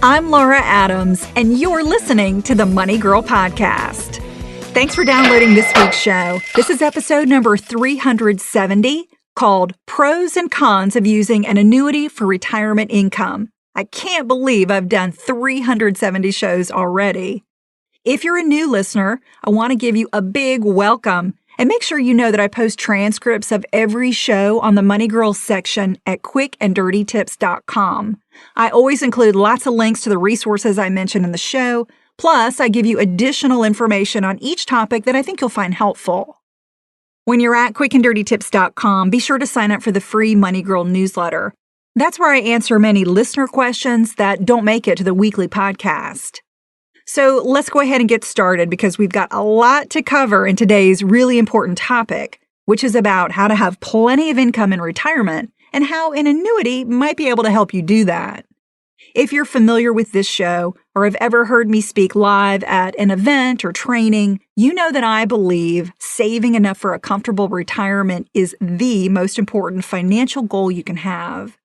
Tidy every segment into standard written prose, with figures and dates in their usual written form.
I'm Laura Adams, and you're listening to the Money Girl Podcast. Thanks for downloading this week's show. This is episode number 370, called Pros and Cons of Using an Annuity for Retirement Income. I can't believe I've done 370 shows already. If you're a new listener, I want to give you a big welcome and make sure you know that I post transcripts of every show on the Money Girls section at quickanddirtytips.com. I always include lots of links to the resources I mention in the show, plus I give you additional information on each topic that I think you'll find helpful. When you're at quickanddirtytips.com, be sure to sign up for the free Money Girl newsletter. That's where I answer many listener questions that don't make it to the weekly podcast. So let's go ahead and get started because we've got a lot to cover in today's really important topic, which is about how to have plenty of income in retirement and how an annuity might be able to help you do that. If you're familiar with this show or have ever heard me speak live at an event or training, you know that I believe saving enough for a comfortable retirement is the most important financial goal you can have.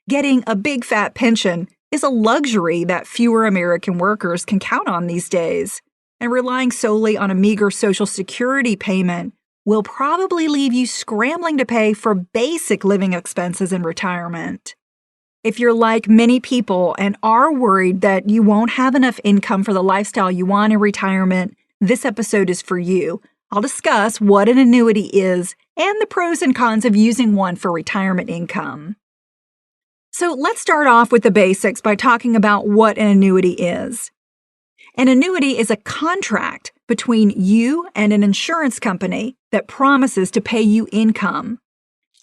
Getting a big fat pension is a luxury that fewer American workers can count on these days, and relying solely on a meager Social Security payment will probably leave you scrambling to pay for basic living expenses in retirement. If you're like many people and are worried that you won't have enough income for the lifestyle you want in retirement, this episode is for you. I'll discuss what an annuity is and the pros and cons of using one for retirement income. So let's start off with the basics by talking about what an annuity is. An annuity is a contract between you and an insurance company that promises to pay you income.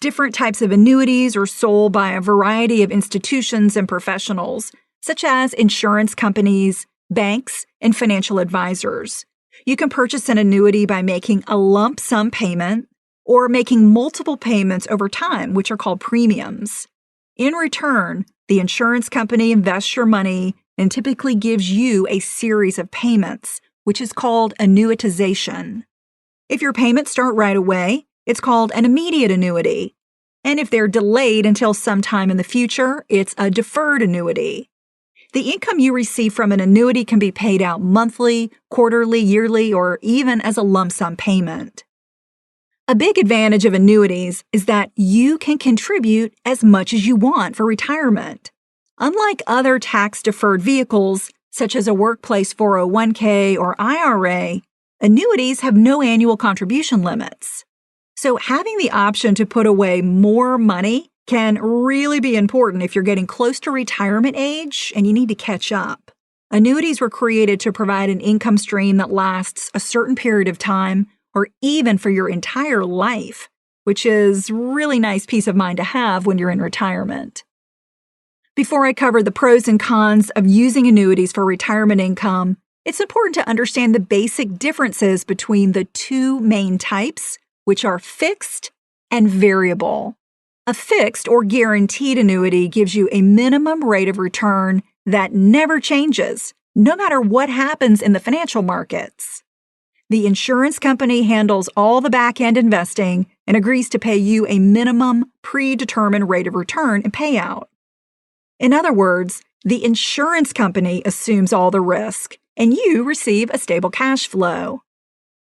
Different types of annuities are sold by a variety of institutions and professionals, such as insurance companies, banks, and financial advisors. You can purchase an annuity by making a lump sum payment or making multiple payments over time, which are called premiums. In return, the insurance company invests your money and typically gives you a series of payments, which is called annuitization. If your payments start right away, it's called an immediate annuity. And if they're delayed until sometime in the future, it's a deferred annuity. The income you receive from an annuity can be paid out monthly, quarterly, yearly, or even as a lump sum payment. A big advantage of annuities is that you can contribute as much as you want for retirement. Unlike other tax-deferred vehicles, such as a workplace 401k or IRA, annuities have no annual contribution limits. So having the option to put away more money can really be important if you're getting close to retirement age and you need to catch up. Annuities were created to provide an income stream that lasts a certain period of time or even for your entire life, which is really nice peace of mind to have when you're in retirement. Before I cover the pros and cons of using annuities for retirement income, it's important to understand the basic differences between the two main types, which are fixed and variable. A fixed or guaranteed annuity gives you a minimum rate of return that never changes, no matter what happens in the financial markets. The insurance company handles all the back-end investing and agrees to pay you a minimum predetermined rate of return and payout. In other words, the insurance company assumes all the risk, and you receive a stable cash flow.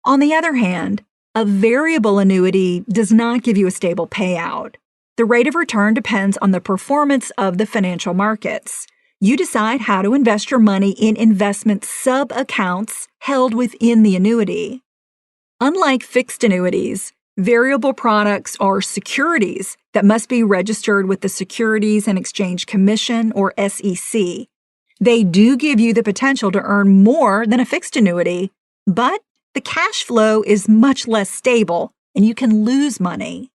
On the other hand, a variable annuity does not give you a stable payout. The rate of return depends on the performance of the financial markets. You decide how to invest your money in investment sub-accounts held within the annuity. Unlike fixed annuities, variable products are securities that must be registered with the Securities and Exchange Commission, or SEC. They do give you the potential to earn more than a fixed annuity, but the cash flow is much less stable and you can lose money.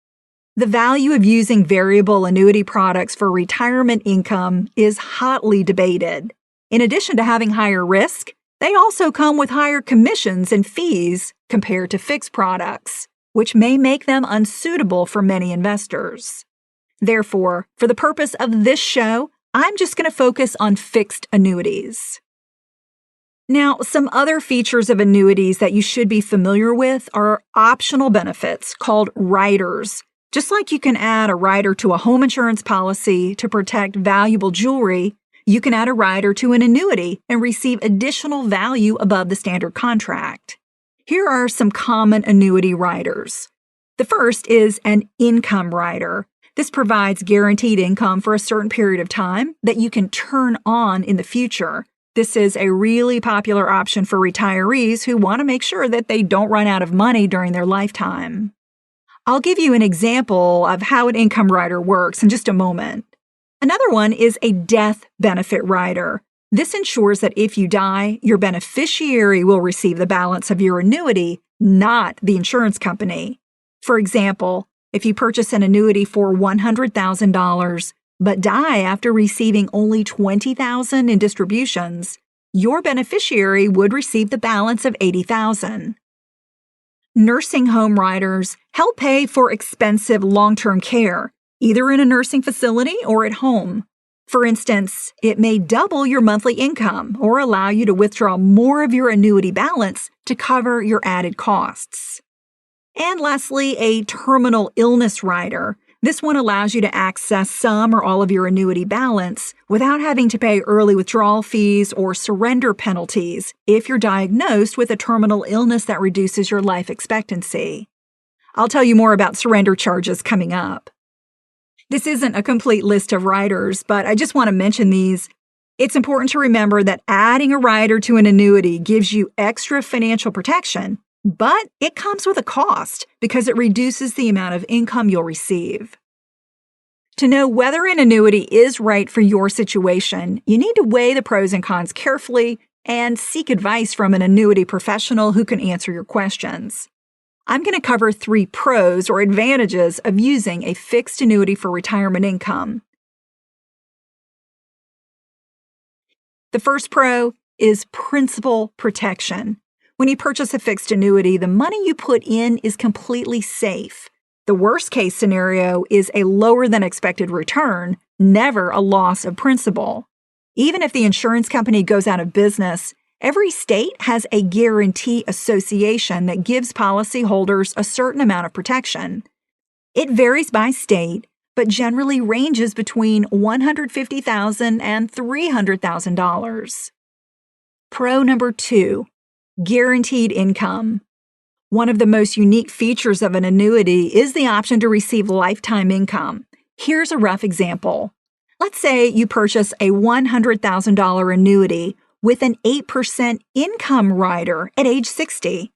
The value of using variable annuity products for retirement income is hotly debated. In addition to having higher risk, they also come with higher commissions and fees compared to fixed products, which may make them unsuitable for many investors. Therefore, for the purpose of this show, I'm just going to focus on fixed annuities. Now, some other features of annuities that you should be familiar with are optional benefits called riders. Just like you can add a rider to a home insurance policy to protect valuable jewelry, You can add a rider to an annuity and receive additional value above the standard contract. Here are some common annuity riders. The first is an income rider. This provides guaranteed income for a certain period of time that you can turn on in the future. This is a really popular option for retirees who want to make sure that they don't run out of money during their lifetime. I'll give you an example of how an income rider works in just a moment. Another one is a death benefit rider. This ensures that if you die, your beneficiary will receive the balance of your annuity, not the insurance company. For example, if you purchase an annuity for $100,000 but die after receiving only $20,000 in distributions, your beneficiary would receive the balance of $80,000. Nursing home riders help pay for expensive long-term care, either in a nursing facility or at home. For instance, it may double your monthly income or allow you to withdraw more of your annuity balance to cover your added costs. And lastly, a terminal illness rider. This one allows you to access some or all of your annuity balance without having to pay early withdrawal fees or surrender penalties if you're diagnosed with a terminal illness that reduces your life expectancy. I'll tell you more about surrender charges coming up. This isn't a complete list of riders, but I just want to mention these. It's important to remember that adding a rider to an annuity gives you extra financial protection, but it comes with a cost because it reduces the amount of income you'll receive. To know whether an annuity is right for your situation, you need to weigh the pros and cons carefully and seek advice from an annuity professional who can answer your questions. I'm going to cover 3 pros or advantages of using a fixed annuity for retirement income. The first pro is principal protection. When you purchase a fixed annuity, the money you put in is completely safe. The worst case scenario is a lower than expected return, never a loss of principal. Even if the insurance company goes out of business, every state has a guarantee association that gives policyholders a certain amount of protection. It varies by state, but generally ranges between $150,000 and $300,000. Pro number 2. Guaranteed income. One of the most unique features of an annuity is the option to receive lifetime income. Here's a rough example. Let's say you purchase a $100,000 annuity with an 8% income rider at age 60.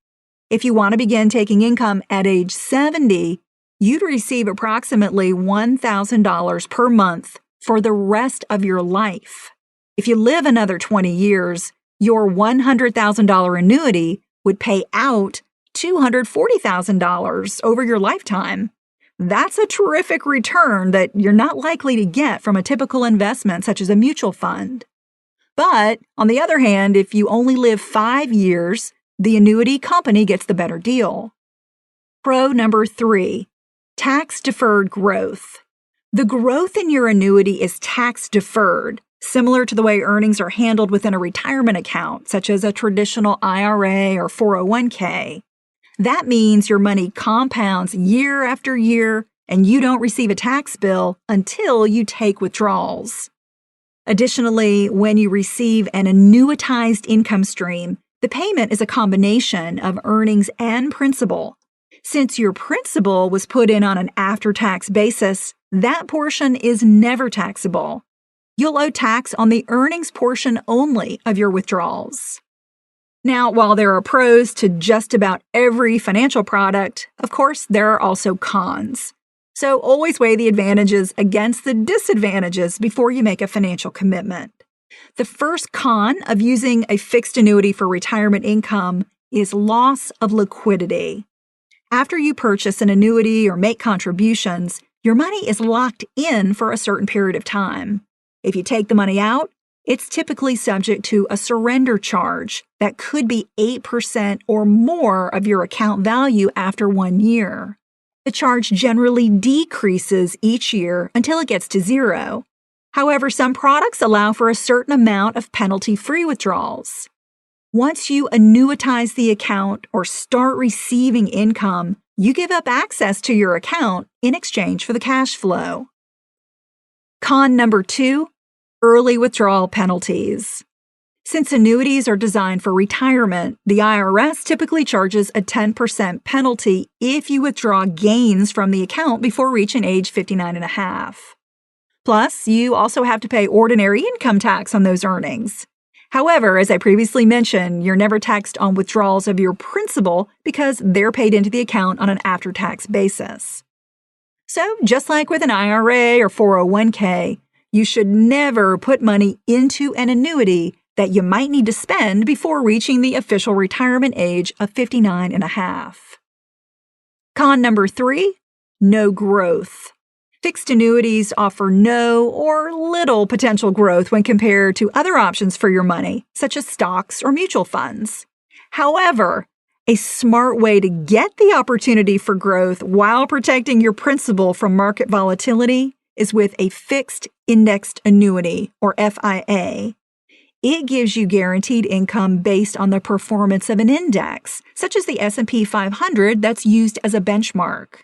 If you want to begin taking income at age 70, you'd receive approximately $1,000 per month for the rest of your life. If you live another 20 years, your $100,000 annuity would pay out $240,000 over your lifetime. That's a terrific return that you're not likely to get from a typical investment such as a mutual fund. But, on the other hand, if you only live 5 years, the annuity company gets the better deal. Pro number 3. Tax-deferred growth. The growth in your annuity is tax-deferred, similar to the way earnings are handled within a retirement account, such as a traditional IRA or 401k. That means your money compounds year after year, and you don't receive a tax bill until you take withdrawals. Additionally, when you receive an annuitized income stream, the payment is a combination of earnings and principal. Since your principal was put in on an after-tax basis, that portion is never taxable. You'll owe tax on the earnings portion only of your withdrawals. Now, while there are pros to just about every financial product, of course, there are also cons. So always weigh the advantages against the disadvantages before you make a financial commitment. The first con of using a fixed annuity for retirement income is loss of liquidity. After you purchase an annuity or make contributions, your money is locked in for a certain period of time. If you take the money out, it's typically subject to a surrender charge that could be 8% or more of your account value after 1 year. The charge generally decreases each year until it gets to 0. However, some products allow for a certain amount of penalty-free withdrawals. Once you annuitize the account or start receiving income, you give up access to your account in exchange for the cash flow. Con number 2, Early withdrawal penalties. Since annuities are designed for retirement, the IRS typically charges a 10% penalty if you withdraw gains from the account before reaching age 59 and a half. Plus, you also have to pay ordinary income tax on those earnings. However, as I previously mentioned, you're never taxed on withdrawals of your principal because they're paid into the account on an after-tax basis. So, just like with an IRA or 401k, you should never put money into an annuity that you might need to spend before reaching the official retirement age of 59 and a half. Con number 3, no growth. Fixed annuities offer no or little potential growth when compared to other options for your money, such as stocks or mutual funds. However, a smart way to get the opportunity for growth while protecting your principal from market volatility is with a fixed indexed annuity, or FIA. It gives you guaranteed income based on the performance of an index, such as the S&P 500 that's used as a benchmark.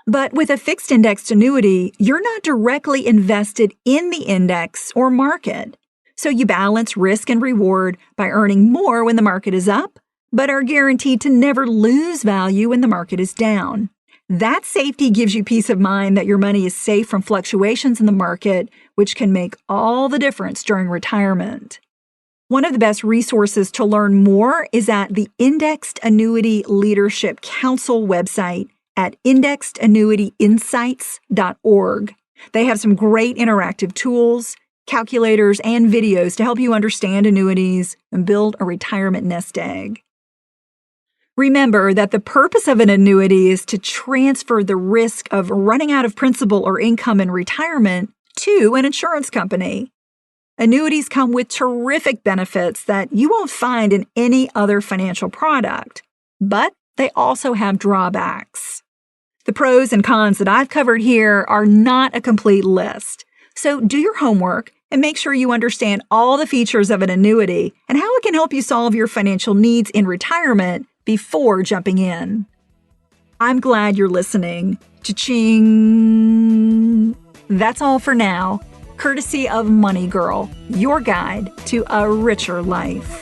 But with a fixed indexed annuity, you're not directly invested in the index or market. So you balance risk and reward by earning more when the market is up, but are guaranteed to never lose value when the market is down. That safety gives you peace of mind that your money is safe from fluctuations in the market, which can make all the difference during retirement. One of the best resources to learn more is at the Indexed Annuity Leadership Council website at indexedannuityinsights.org. They have some great interactive tools, calculators, and videos to help you understand annuities and build a retirement nest egg. Remember that the purpose of an annuity is to transfer the risk of running out of principal or income in retirement to an insurance company. Annuities come with terrific benefits that you won't find in any other financial product, but they also have drawbacks. The pros and cons that I've covered here are not a complete list, so do your homework and make sure you understand all the features of an annuity and how it can help you solve your financial needs in retirement before jumping in. I'm glad you're listening. Cha-ching! That's all for now, courtesy of Money Girl, your guide to a richer life.